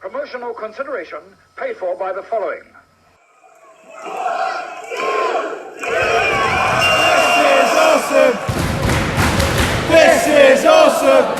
Promotional consideration paid for by the following. This is awesome!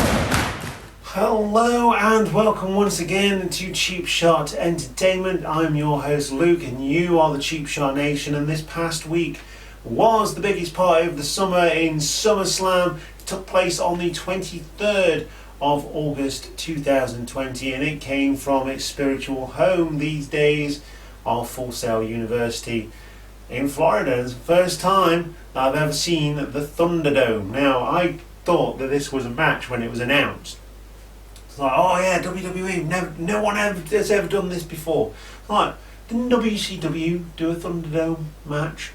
Hello and welcome once again to Cheap Shot Entertainment. I'm your host Luke and you are the Cheap Shot Nation, and this past week was the biggest party of the summer in SummerSlam. It took place on the 23rd of August 2020 and it came from its spiritual home these days of Full Sail University in Florida. It's the first time I've ever seen the Thunderdome. Now, I thought that this was a match when it was announced. It's like, oh yeah, WWE, no one has ever done this before. Like, didn't WCW do a Thunderdome match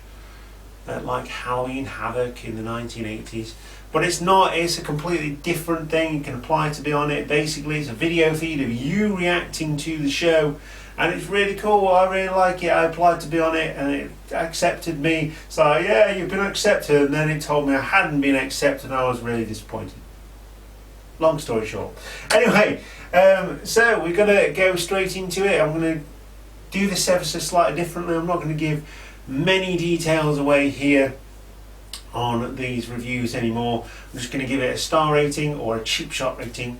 at like Halloween Havoc in the 1980s? But it's not, it's a completely different thing. You can apply to be on it. Basically, it's a video feed of you reacting to the show, and it's really cool. I really like it. I applied to be on it and it accepted me. So yeah, you've been accepted, and then it told me I hadn't been accepted and I was really disappointed. Long story short. Anyway, so we're going to go straight into it. I'm going to do this ever so slightly differently. I'm not going to give many details away here on these reviews anymore. I'm just going to give it a star rating or a cheap shot rating,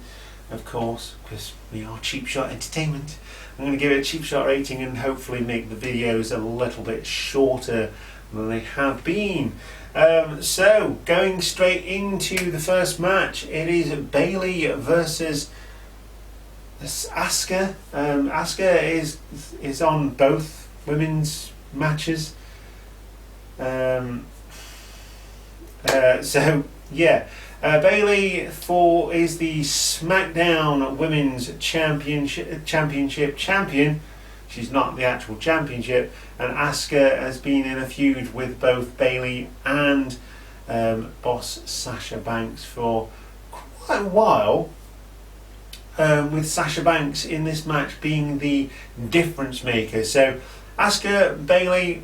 of course, because we are Cheap Shot Entertainment. I'm going to give it a cheap shot rating and hopefully make the videos a little bit shorter than they have been. So going straight into the first match, it is Bayley versus Asuka. Asuka is on both women's matches. Bayley is the SmackDown Women's Championship champion. She's not the actual championship, and Asuka has been in a feud with both Bayley and boss Sasha Banks for quite a while. With Sasha Banks in this match being the difference maker. So Asuka, Bayley,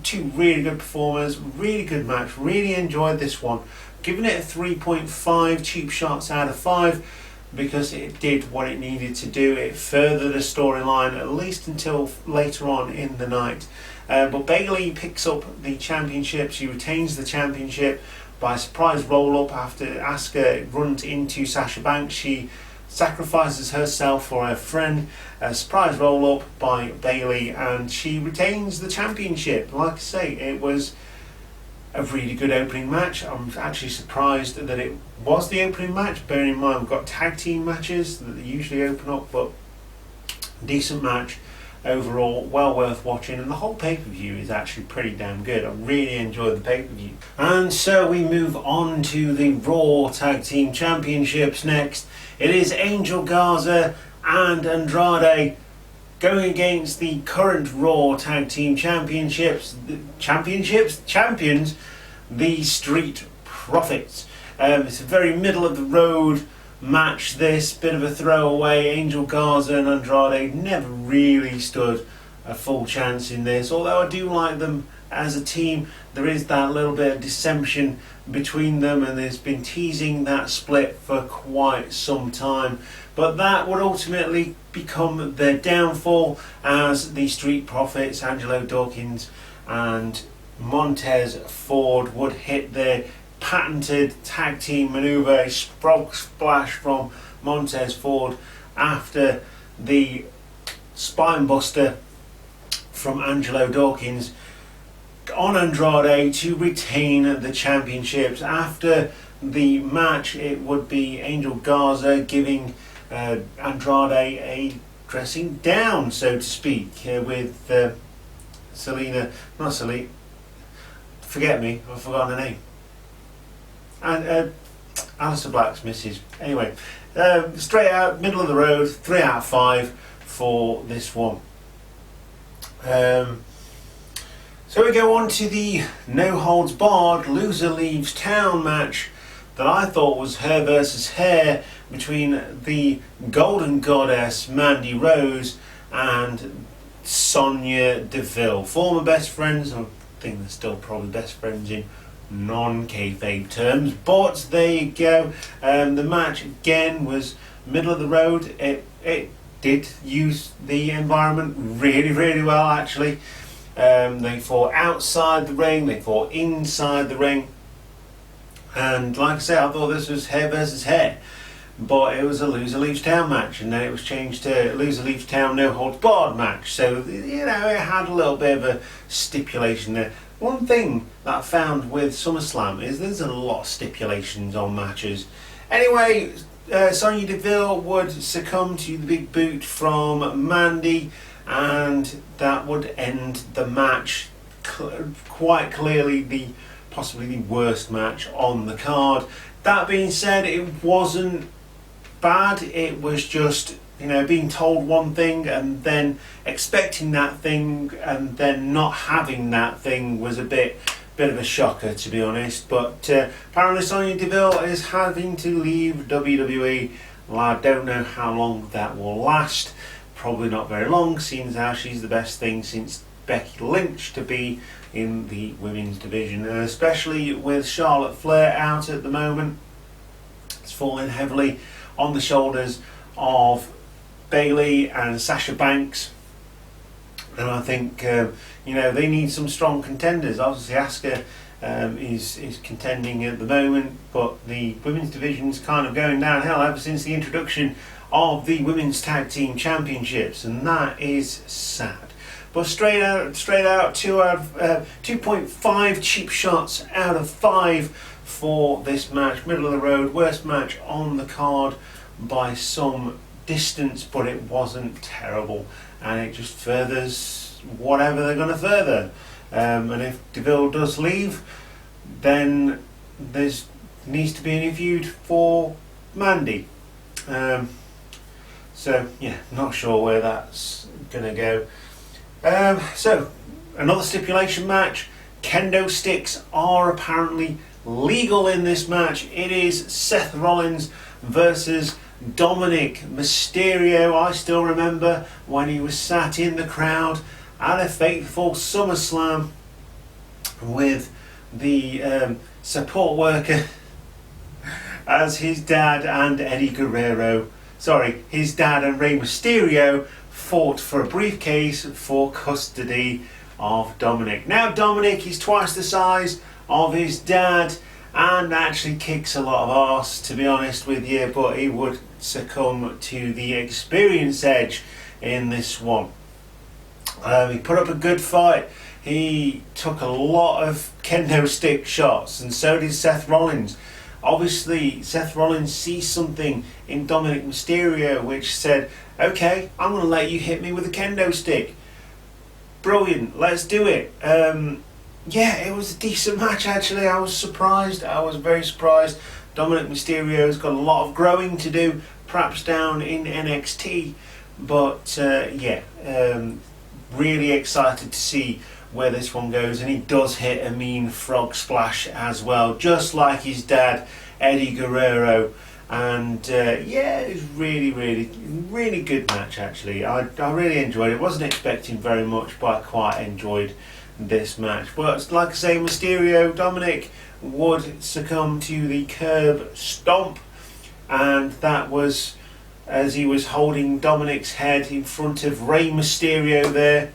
two really good performers, really good match, really enjoyed this one. Giving it a 3.5 cheap shots out of 5 because it did what it needed to do. It furthered the storyline at least until later on in the night. But Bayley picks up the championship. She retains the championship by a surprise roll-up after Asuka runs into Sasha Banks. She sacrifices herself for her friend. A surprise roll-up by Bayley, and she retains the championship. Like I say, it was a really good opening match. I'm actually surprised that it was the opening match, bearing in mind we've got tag team matches that usually open up, but decent match overall, well worth watching, and the whole pay-per-view is actually pretty damn good. I really enjoyed the pay-per-view. And so we move on to the Raw Tag Team Championships next. It is Angel Garza and Andrade going against the current Raw Tag Team champions, the Street Profits. It's a very middle of the road match, this bit of a throwaway. Angel Garza and Andrade never really stood a full chance in this, although I do like them as a team. There is that little bit of dissension between them, and there's been teasing that split for quite some time, but that would ultimately become their downfall as the Street Profits, Angelo Dawkins and Montez Ford, would hit their patented tag team maneuver, a frog splash from Montez Ford after the spine buster from Angelo Dawkins on Andrade to retain the championships. After the match, it would be Angel Garza giving Andrade a dressing down, so to speak, with forget me, I've forgotten her name, and Aleister Black's missus. Anyway, straight out, middle of the road, 3 out of 5 for this one. So we go on to the no holds barred loser leaves town match that I thought was hair versus hair between the Golden Goddess Mandy Rose and Sonya Deville, former best friends. I think they're still probably best friends in non-kayfabe terms, but there you go. The match again was middle of the road. It did use the environment really, really well actually. They fought outside the ring, they fought inside the ring, and like I said, I thought this was hair versus hair, but it was a loser leaves town match, and then it was changed to loser leaves town no holds barred match. So you know, it had a little bit of a stipulation there. One thing that I found with SummerSlam is there's a lot of stipulations on matches. Anyway, Sonya Deville would succumb to the big boot from Mandy, and that would end the match. Quite clearly possibly the worst match on the card. That being said, it wasn't bad. It was just, you know, being told one thing and then expecting that thing and then not having that thing was a bit of a shocker, to be honest. But apparently Sonya Deville is having to leave WWE. Well, I don't know how long that will last. Probably not very long, seeing as how she's the best thing since Becky Lynch to be in the women's division, especially with Charlotte Flair out at the moment. It's falling heavily on the shoulders of Bayley and Sasha Banks, and I think you know, they need some strong contenders. Obviously Asuka is contending at the moment, but the women's division's kind of going downhill ever since the introduction of the women's tag team championships, and that is sad. But straight out 2.5 cheap shots out of 5 for this match. Middle of the road, worst match on the card by some distance, but it wasn't terrible, and it just furthers whatever they're going to further. And if Deville does leave, then there needs to be a new feud for Mandy. So yeah, not sure where that's going to go. So another stipulation match. Kendo sticks are apparently legal in this match. It is Seth Rollins versus Dominic Mysterio. I still remember when he was sat in the crowd at a fateful SummerSlam with the support worker as his dad and his dad and Rey Mysterio fought for a briefcase for custody of Dominic. Now Dominic is twice the size of his dad and actually kicks a lot of arse, to be honest with you, but he would succumb to the experience edge in this one. He put up a good fight. He took a lot of kendo stick shots, and so did Seth Rollins. Obviously, Seth Rollins sees something in Dominic Mysterio which said, okay, I'm going to let you hit me with a kendo stick. Brilliant, let's do it. Yeah, it was a decent match actually. I was surprised. I was very surprised. Dominic Mysterio's got a lot of growing to do, perhaps down in NXT. But really excited to see where this one goes, and he does hit a mean frog splash as well, just like his dad Eddie Guerrero. And it was really good match actually. I really enjoyed it. Wasn't expecting very much, but I quite enjoyed this match. But like I say, Mysterio, Dominic would succumb to the curb stomp, and that was as he was holding Dominic's head in front of Rey Mysterio there.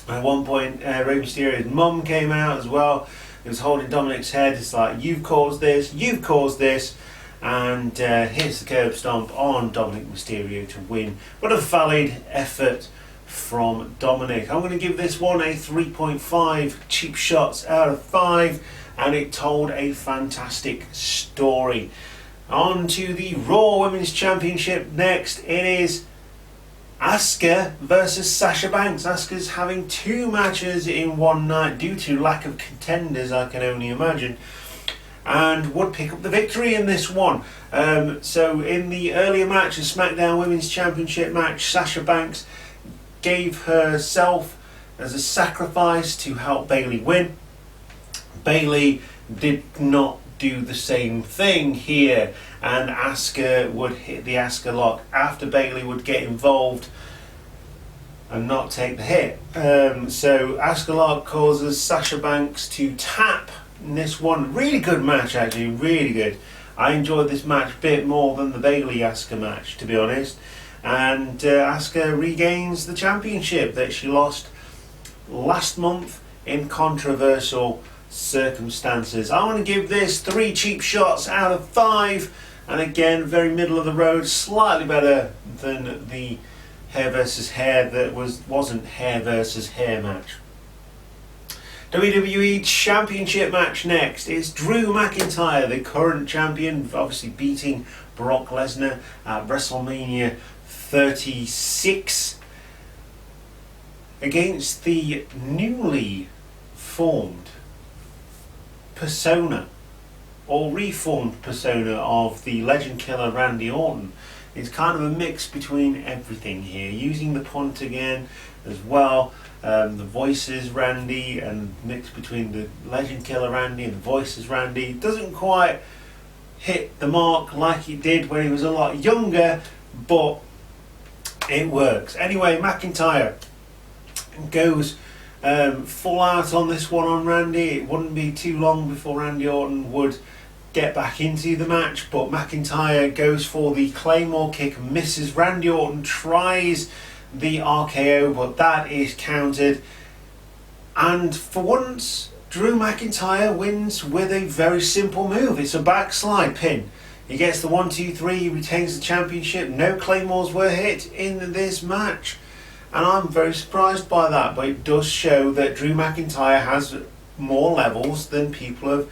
At one point, Rey Mysterio's mum came out as well. He was holding Dominic's head. It's like, you've caused this, and here's the curb stomp on Dominic Mysterio to win. What a valid effort from Dominic. I'm going to give this one a 3.5 cheap shots out of 5, and it told a fantastic story. On to the Raw Women's Championship next. It is Asuka versus Sasha Banks. Asuka's having 2 matches in one night due to lack of contenders, I can only imagine, and would pick up the victory in this one. So in the earlier match, the SmackDown Women's Championship match, Sasha Banks gave herself as a sacrifice to help Bayley win. Bayley did not do the same thing here, and Asuka would hit the Asuka lock after Bayley would get involved and not take the hit. So Asuka lock causes Sasha Banks to tap in this one. Really good match actually, really good. I enjoyed this match a bit more than the Bayley Asuka match, to be honest. and Asuka regains the championship that she lost last month in controversial circumstances. I want to give this 3 cheap shots out of 5, and again, very middle of the road, slightly better than the hair versus hair that wasn't hair versus hair match. WWE Championship match next. It's Drew McIntyre, the current champion, obviously beating Brock Lesnar at WrestleMania 36 against the newly formed persona or reformed persona of the legend killer Randy Orton. It's kind of a mix between everything here, using the punt again as well. The voices Randy, and mix between the legend killer Randy and the voices Randy. Doesn't quite hit the mark like he did when he was a lot younger, but it works. Anyway, McIntyre goes full out on this one on Randy. It wouldn't be too long before Randy Orton would get back into the match, but McIntyre goes for the Claymore kick, misses. Randy Orton tries the RKO, but that is countered, and for once Drew McIntyre wins with a very simple move. It's a backslide pin. He gets the 1, 2, 3, he retains the championship. No Claymores were hit in this match, and I'm very surprised by that, but it does show that Drew McIntyre has more levels than people have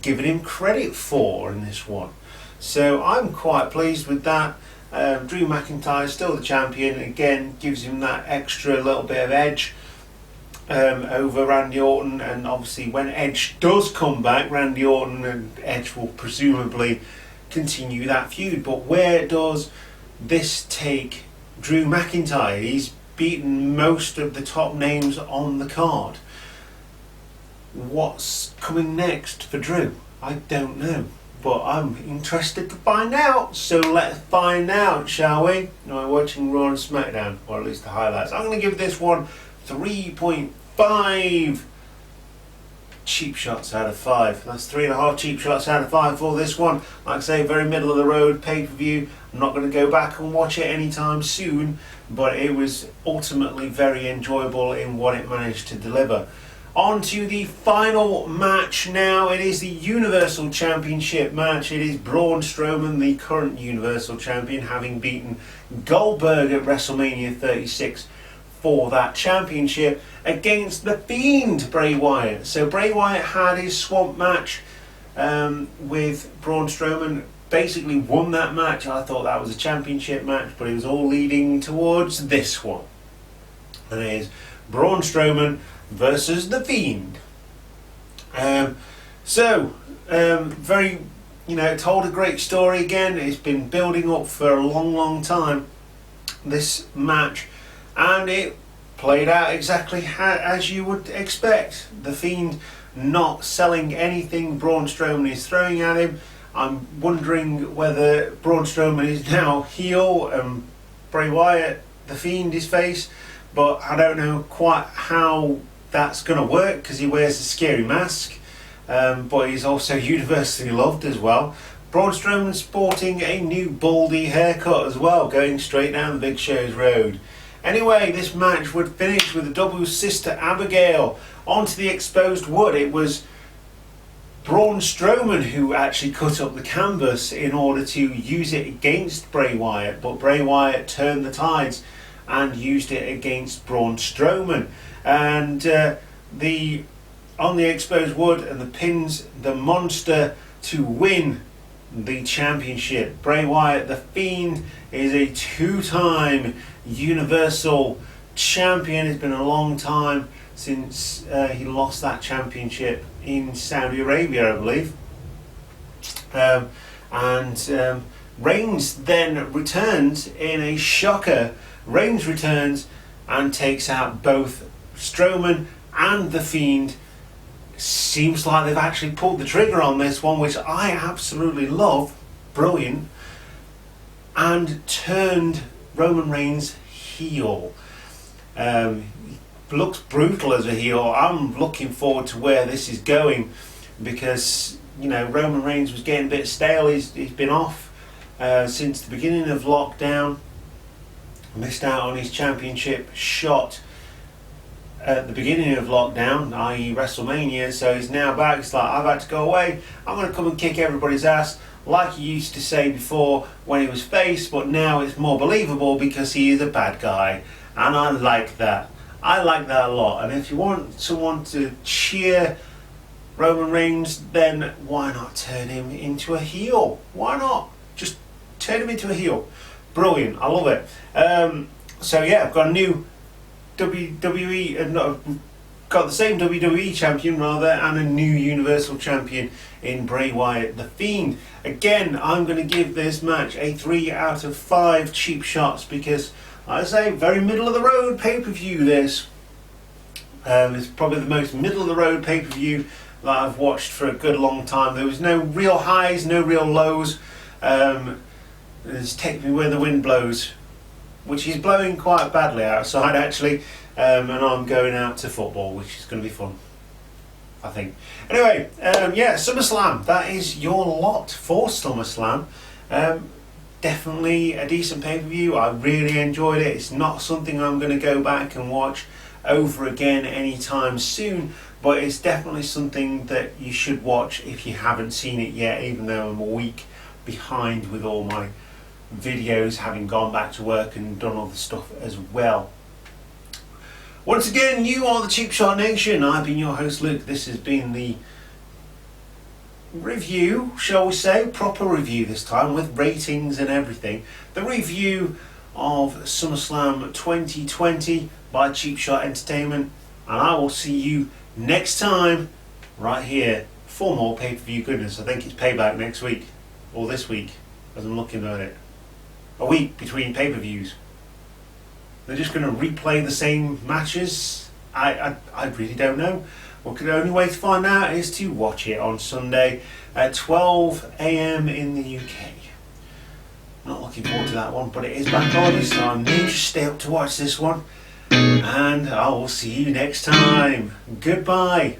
given him credit for in this one. So I'm quite pleased with that. Drew McIntyre still the champion. Again, gives him that extra little bit of edge over Randy Orton, and obviously when Edge does come back, Randy Orton and Edge will presumably continue that feud. But where does this take Drew McIntyre? He's beaten most of the top names on the card. What's coming next for Drew? I don't know, but I'm interested to find out. So let's find out, shall we? We're watching Raw and SmackDown, or at least the highlights. I'm going to give this one 3.5 cheap shots out of 5. That's 3.5 cheap shots out of 5 for this one. Like I say, very middle of the road pay-per-view. I'm not going to go back and watch it anytime soon, but it was ultimately very enjoyable in what it managed to deliver. On to the final match now. It is the Universal Championship match. It is Braun Strowman, the current Universal Champion, having beaten Goldberg at WrestleMania 36 for that championship, against the Fiend, Bray Wyatt. So Bray Wyatt had his swamp match with Braun Strowman, basically won that match. I thought that was a championship match, but it was all leading towards this one. And it is Braun Strowman versus the Fiend. Very, told a great story again. It's been building up for a long time, this match, and it played out exactly as you would expect. The Fiend not selling anything Braun Strowman is throwing at him. I'm wondering whether Braun Strowman is now heel and Bray Wyatt, the Fiend, is face, but I don't know quite how that's going to work because he wears a scary mask, but he's also universally loved as well. Braun Strowman sporting a new baldy haircut as well, going straight down the Big Show's road. Anyway, this match would finish with a double Sister Abigail onto the exposed wood. It was Braun Strowman who actually cut up the canvas in order to use it against Bray Wyatt, but Bray Wyatt turned the tides and used it against Braun Strowman. And on the exposed wood, and the pins the monster to win the championship. Bray Wyatt, the Fiend, is a 2-time Universal Champion. It's been a long time since he lost that championship in Saudi Arabia, I believe. Reigns then returns in a shocker. Reigns returns and takes out both Strowman and the Fiend. Seems like they've actually pulled the trigger on this one, which I absolutely love. Brilliant. And turned Roman Reigns heel. Looks brutal as a heel. I'm looking forward to where this is going, because Roman Reigns was getting a bit stale. He's been off since the beginning of lockdown, missed out on his championship shot at the beginning of lockdown, i.e. WrestleMania, so he's now back. It's like, I've had to go away, I'm going to come and kick everybody's ass, like he used to say before when he was face, but now it's more believable because he is a bad guy, and I like that. I like that a lot. And if you want someone to cheer Roman Reigns, then why not turn him into a heel? Why not? Just turn him into a heel. Brilliant. I love it. So yeah, I've got a new WWE, got the same WWE champion rather, and a new Universal champion in Bray Wyatt, The Fiend. Again, I'm going to give this match a 3 out of 5 cheap shots because, like I say, very middle of the road pay-per-view this. It's probably the most middle of the road pay-per-view that I've watched for a good long time. There was no real highs, no real lows. It's take me where the wind blows, which is blowing quite badly outside actually, and I'm going out to football, which is going to be fun, I think. Anyway, yeah, SummerSlam, that is your lot for SummerSlam. Definitely a decent pay-per-view. I really enjoyed it. It's not something I'm going to go back and watch over again anytime soon, but it's definitely something that you should watch if you haven't seen it yet, even though I'm a week behind with all my videos, having gone back to work and done all the stuff as well. Once again, you are the Cheap Shot Nation. I've been your host Luke. This has been the review, shall we say, proper review this time with ratings and everything. The review of SummerSlam 2020 by Cheap Shot Entertainment, and I will see you next time right here for more pay-per-view goodness. I think it's Payback next week, or this week as I'm looking at it. A week between pay-per-views. They're just going to replay the same matches? I really don't know. Well, the only way to find out is to watch it on Sunday at 12 AM in the UK. Not looking forward to that one, but it is bank holiday, so I need to stay up to watch this one. And I will see you next time. Goodbye.